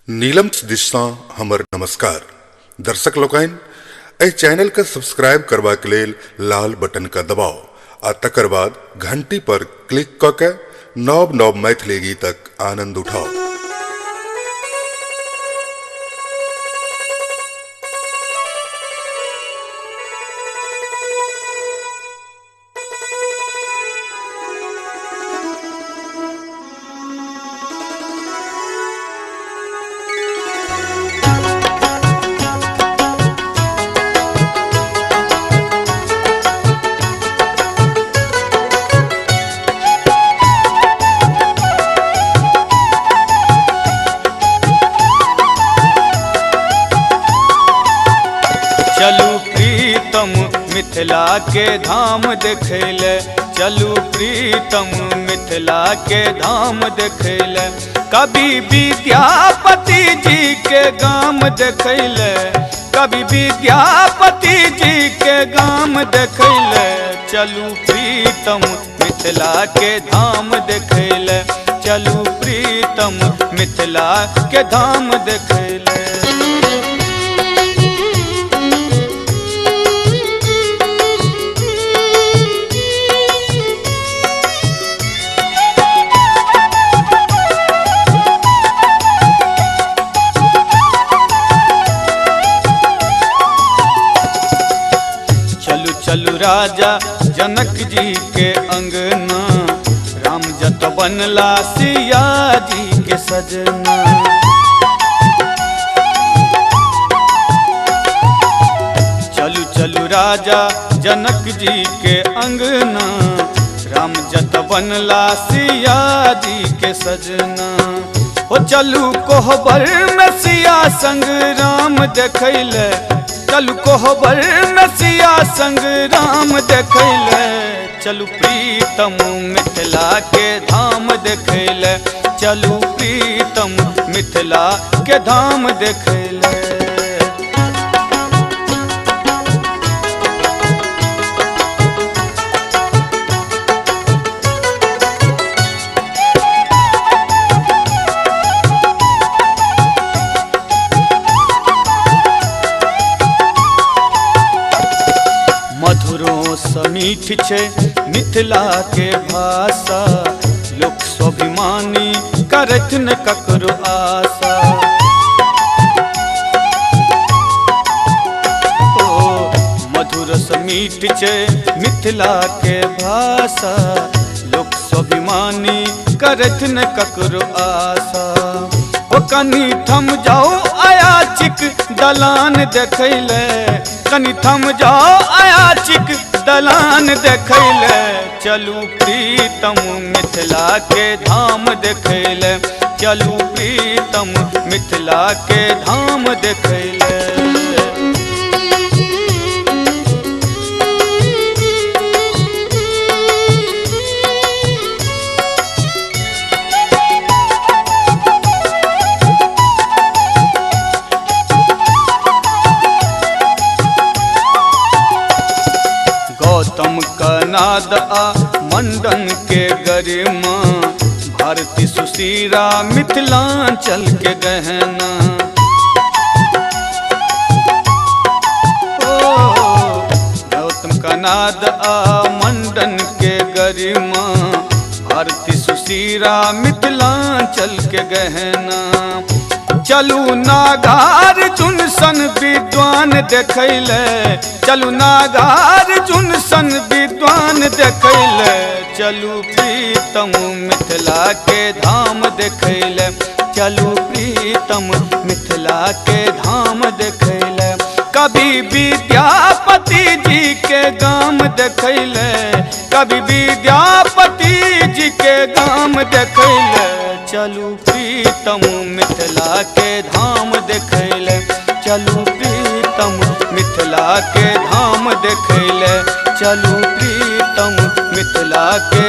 नीलम दिशा हमर नमस्कार दर्शक लोकन एहि चैनल के सब्सक्राइब करबा के लेल लाल बटन का दबाओ आ तकर बाद घंटी पर क्लिक क के नव नव मैथिली गीतक आनंद उठाओ। चलू प्रीतम मिथिला के धाम देखैले, चलू प्रीतम मिथिला के धाम देखैले, कवि विद्यापति जी के गाम देखैले, कवि विद्यापति जी के गाम देखैले। चलू प्रीतम मिथिला के धाम देखैले, चलू प्रीतम मिथिला के धाम देखैले। चलू राजा जनक जी के अंगना, राम जत बनला सिया जी के सजना। चलू चलू राजा जनक जी के अंगना, राम जत बनला सिया जी के सजना। ओ चलू कोहबर में सिया संग राम देखैले, चलू कोहबर में सिया संग राम देखैले। चलू प्रीतम मिथिला के धाम देखैले, चलू प्रीतम मिथिला के धाम देखैले। मधुरो समीठ छे मिथिला के भाषा, लोक स्वाभिमानी करत न ककरो आशा। ओ मधुर समीठ छे मिथिला के भाषा, लोक स्वाभिमानी करत न ककरो आशा। ओ कनी थम जाओ आया चिक दलान देखैले, कनी थम जाओ आया चिक दलान देखैले। चलू प्रीतम मिथिला के धाम देखैले, चलू प्रीतम मिथिला के धाम देखैले। गौतम कनाद आ मंडन के गरिमा, भारती सुशीरा मिथिलांचल के गहना। ओ गौतम कनाद आ मंडन के गरिमा, भारती सुशीरा मिथिलांचल के गहना। चलू नागार्जुन सन विद्वान देखैले, चलू नागार्जुन सन विद्वान देखैले। चलू प्रीतम मिथिला के धाम देखैले, चलू प्रीतम मिथिला के धाम देखैले, कवि विद्यापति जी के गाम देखैले, कवि विद्यापति जी के गाम देखैले। चलू प्रीतम मिथिला के धाम देखैले, चलू प्रीतम मिथिला के धाम देखैले, चलू प्रीतम मिथिला के